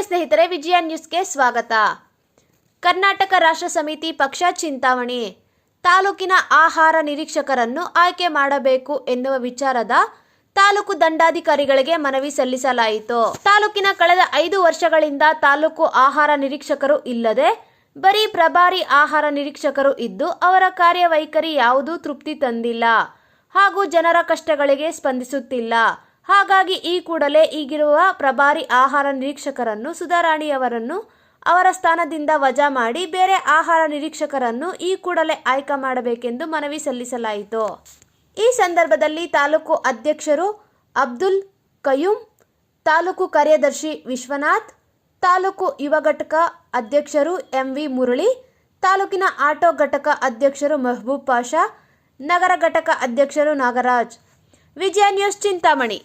ನಮಸ್ತೆ ಸ್ನೇಹಿತರೆ, ವಿಜಯ ನ್ಯೂಸ್ಗೆ ಸ್ವಾಗತ. ಕರ್ನಾಟಕ ರಾಷ್ಟ್ರ ಸಮಿತಿ ಪಕ್ಷ ಚಿಂತಾಮಣಿ ತಾಲೂಕಿನ ಆಹಾರ ನಿರೀಕ್ಷಕರನ್ನು ಆಯ್ಕೆ ಮಾಡಬೇಕು ಎನ್ನುವ ವಿಚಾರದ ತಾಲೂಕು ದಂಡಾಧಿಕಾರಿಗಳಿಗೆ ಮನವಿ ಸಲ್ಲಿಸಲಾಯಿತು. ತಾಲೂಕಿನ ಕಳೆದ 5 ವರ್ಷಗಳಿಂದ ತಾಲೂಕು ಆಹಾರ ನಿರೀಕ್ಷಕರು ಇಲ್ಲದೆ ಬರೀ ಪ್ರಭಾರಿ ಆಹಾರ ನಿರೀಕ್ಷಕರು ಇದ್ದು ಅವರ ಕಾರ್ಯವೈಖರಿ ಯಾವುದೂ ತೃಪ್ತಿ ತಂದಿಲ್ಲ ಹಾಗೂ ಜನರ ಕಷ್ಟಗಳಿಗೆ ಸ್ಪಂದಿಸುತ್ತಿಲ್ಲ. ಹಾಗಾಗಿ ಈ ಕೂಡಲೇ ಈಗಿರುವ ಪ್ರಭಾರಿ ಆಹಾರ ನಿರೀಕ್ಷಕರನ್ನು ಸುಧಾರಾಣಿಯವರನ್ನು ಅವರ ಸ್ಥಾನದಿಂದ ವಜಾ ಮಾಡಿ ಬೇರೆ ಆಹಾರ ನಿರೀಕ್ಷಕರನ್ನು ಈ ಕೂಡಲೇ ಆಯ್ಕೆ ಮಾಡಬೇಕೆಂದು ಮನವಿ ಸಲ್ಲಿಸಲಾಯಿತು. ಈ ಸಂದರ್ಭದಲ್ಲಿ ತಾಲೂಕು ಅಧ್ಯಕ್ಷರು ಅಬ್ದುಲ್ ಕಯೂಂ, ತಾಲೂಕು ಕಾರ್ಯದರ್ಶಿ ವಿಶ್ವನಾಥ್, ತಾಲೂಕು ಯುವ ಘಟಕ ಅಧ್ಯಕ್ಷರು ಎಂವಿ ಮುರಳಿ, ತಾಲೂಕಿನ ಆಟೋ ಘಟಕ ಅಧ್ಯಕ್ಷರು ಮೆಹಬೂಬ್ ಪಾಷಾ, ನಗರ ಘಟಕ ಅಧ್ಯಕ್ಷರು ನಾಗರಾಜ್. ವಿಜಯ ನ್ಯೂಸ್ ಚಿಂತಾಮಣಿ.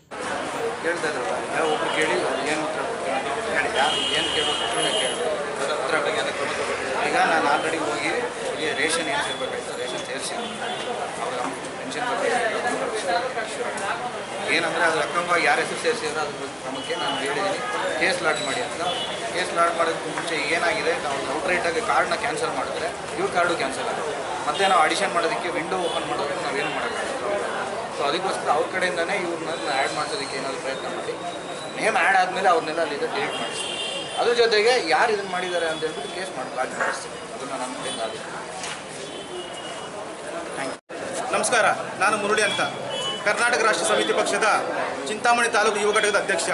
ಈಗ ನಾನು ಆಲ್ರೆಡಿ ಹೋಗಿ ಇಲ್ಲಿ ರೇಷನ್ ಏನು ಸೇರ್ಬೇಕಾಯ್ತು ರೇಷನ್ ಸೇರಿಸಿ ಅವ್ರ ಪೆನ್ಷನ್ ಬಗ್ಗೆ ಏನಂದರೆ ಅದು ಅಕ್ರಮವಾಗಿ ಯಾರ ಹೆಸರು ಸೇರಿಸಿದ್ರೆ ಅದ್ರ ಕ್ರಮಕ್ಕೆ ನಾನು ಹೇಳಿದ್ದೀನಿ ಕೇಸ್ ಲಾಡ್ ಮಾಡಿ ಅಂತ. ಕೇಸ್ ಲಾಡ್ ಮಾಡೋದಕ್ಕೆ ಮುಂಚೆ ಏನಾಗಿದೆ, ನಾವು ಔಟ್ರೈಟಾಗಿ ಕಾರ್ಡ್ನ ಕ್ಯಾನ್ಸಲ್ ಮಾಡಿದ್ರೆ ಇವ್ರ ಕಾರ್ಡು ಕ್ಯಾನ್ಸಲ್ ಆಗುತ್ತೆ. ಮತ್ತು ನಾವು ಅಡಿಷನ್ ಮಾಡೋದಕ್ಕೆ ವಿಂಡೋ ಓಪನ್ ಮಾಡೋದಕ್ಕೆ ನಾವೇನು ಮಾಡೋಕ್ಕಾಗಲ್ಲ. ಸೊ ಅದಕ್ಕೋಸ್ಕರ ಅವ್ರ ಕಡೆಯಿಂದನೇ ಇವ್ರನ್ನ ಆ್ಯಡ್ ಮಾಡಿಸೋದಕ್ಕೆ ಏನಾದರೂ ಪ್ರಯತ್ನ ಮಾಡಿ ನೇಮ್ ಆ್ಯಡ್ ಆದಮೇಲೆ ಅವ್ರನ್ನೆಲ್ಲ ಅಲ್ಲಿಂದ ಡಿಲೀಟ್ ಮಾಡಿಸ್ತೀವಿ. ಅದ್ರ ಜೊತೆಗೆ ಯಾರು ಇದನ್ನು ಮಾಡಿದ್ದಾರೆ ಅಂತ ಹೇಳ್ಬಿಟ್ಟು ಕೇಸ್ ಲಾಡ್ ಮಾಡಿಸ್ತೀವಿ. ಅದನ್ನು ನಮ್ಮ ಕಡೆಯಿಂದ ಆಗುತ್ತೆ. Thank you. ನಮಸ್ಕಾರ, ನಾನು ಮುರುಳಿ ಅಂತ, ಕರ್ನಾಟಕ ರಾಷ್ಟ್ರ ಸಮಿತಿ ಪಕ್ಷದ ಚಿಂತಾಮಣಿ ತಾಲೂಕು ಯುವ ಘಟಕದ ಅಧ್ಯಕ್ಷ.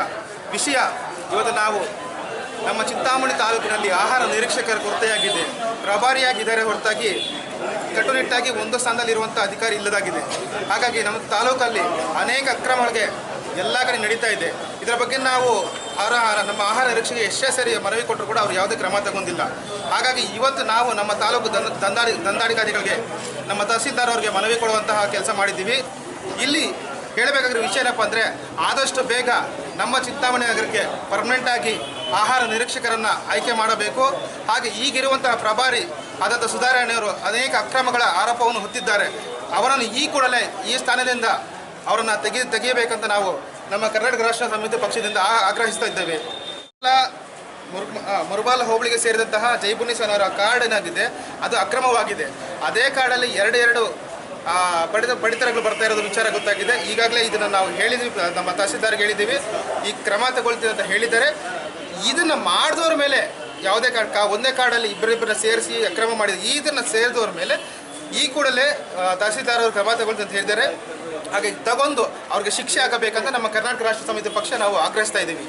ವಿಷಯ ಇವತ್ತು ನಾವು ನಮ್ಮ ಚಿಂತಾಮಣಿ ತಾಲೂಕಿನಲ್ಲಿ ಆಹಾರ ನಿರೀಕ್ಷಕರ ಕೊರತೆಯಾಗಿದೆ. ಪ್ರಭಾರಿಯಾಗಿದ್ದಾರೆ ಹೊರತಾಗಿ ಕಟ್ಟುನಿಟ್ಟಾಗಿ ಒಂದು ಸ್ಥಾನದಲ್ಲಿರುವಂಥ ಅಧಿಕಾರಿ ಇಲ್ಲದಾಗಿದೆ. ಹಾಗಾಗಿ ನಮ್ಮ ತಾಲೂಕಲ್ಲಿ ಅನೇಕ ಅಕ್ರಮಗಳಿಗೆ ಎಲ್ಲ ಕಡೆ ನಡೀತಾ ಇದೆ. ಇದರ ಬಗ್ಗೆ ನಾವು ನಮ್ಮ ಆಹಾರ ನಿರೀಕ್ಷೆಗೆ ಎಷ್ಟೇ ಸರಿ ಮನವಿ ಕೊಟ್ಟರು ಕೂಡ ಅವರು ಯಾವುದೇ ಕ್ರಮ ತಗೊಂಡಿಲ್ಲ. ಹಾಗಾಗಿ ಇವತ್ತು ನಾವು ನಮ್ಮ ತಾಲೂಕು ದಂಡಾಧಿಕಾರಿಗಳಿಗೆ, ನಮ್ಮ ತಹಸೀಲ್ದಾರ್ ಅವರಿಗೆ ಮನವಿ ಕೊಡುವಂತಹ ಕೆಲಸ ಮಾಡಿದ್ದೀವಿ. ಇಲ್ಲಿ ಹೇಳಬೇಕಾಗಿರೋ ವಿಷಯ ಏನಪ್ಪ ಅಂದರೆ, ಆದಷ್ಟು ಬೇಗ ನಮ್ಮ ಚಿಂತಾಮಣಿ ನಗರಕ್ಕೆ ಪರ್ಮನೆಂಟಾಗಿ ಆಹಾರ ನಿರೀಕ್ಷಕರನ್ನು ಆಯ್ಕೆ ಮಾಡಬೇಕು. ಹಾಗೆ ಈಗಿರುವಂತಹ ಪ್ರಭಾರಿ ಆದಂಥ ಸುಧಾರಾಣಿಯವರು ಅನೇಕ ಅಕ್ರಮಗಳ ಆರೋಪವನ್ನು ಹೊತ್ತಿದ್ದಾರೆ. ಅವರನ್ನು ಈ ಕೂಡಲೇ ಈ ಸ್ಥಾನದಿಂದ ಅವರನ್ನು ತೆಗೆಯಬೇಕಂತ ನಾವು ನಮ್ಮ ಕರ್ನಾಟಕ ರಾಷ್ಟ್ರ ಸಮಿತಿ ಪಕ್ಷದಿಂದ ಆಗ್ರಹಿಸ್ತಾ ಇದ್ದೇವೆ. ಮುರುಬಾಲ್ ಹೋಬಳಿಗೆ ಸೇರಿದಂತಹ ಜೈಬುನ್ನಿಸನವರ ಕಾರ್ಡ್ ಏನಾಗಿದೆ ಅದು ಅಕ್ರಮವಾಗಿದೆ. ಅದೇ ಕಾರ್ಡಲ್ಲಿ ಎರಡು ಪಡಿತರಗಳು ಬರ್ತಾ ಇರೋದು ವಿಚಾರ ಗೊತ್ತಾಗಿದೆ. ಈಗಾಗಲೇ ಇದನ್ನು ನಾವು ಹೇಳಿದ್ದೀವಿ, ನಮ್ಮ ತಹಸೀಲ್ದಾರ್ಗೆ ಹೇಳಿದ್ದೀವಿ, ಈ ಕ್ರಮ ತಗೊಳ್ತೀವಿ ಅಂತ ಹೇಳಿದ್ದಾರೆ. ಇದನ್ನು ಮಾಡಿದವ್ರ ಮೇಲೆ ಯಾವುದೇ ಒಂದೇ ಕಾರ್ಡಲ್ಲಿ ಇಬ್ಬರಿಬ್ಬರನ್ನ ಸೇರಿಸಿ ಅಕ್ರಮ ಮಾಡಿದ್ರು, ಇದನ್ನು ಸೇರಿದವ್ರ ಮೇಲೆ ಈ ಕೂಡಲೇ ತಹಸೀಲ್ದಾರ್ ಅವರು ಕ್ರಮ ತಗೊಳ್ತೀವಿ ಅಂತ ಹೇಳಿದ್ದಾರೆ. ಹಾಗೆ ತಗೊಂಡು ಅವ್ರಿಗೆ ಶಿಕ್ಷೆ ಆಗಬೇಕಂತ ನಮ್ಮ ಕರ್ನಾಟಕ ರಾಷ್ಟ್ರ ಸಮಿತಿ ಪಕ್ಷ ನಾವು ಆಗ್ರಹಿಸ್ತಾ ಇದ್ದೀವಿ.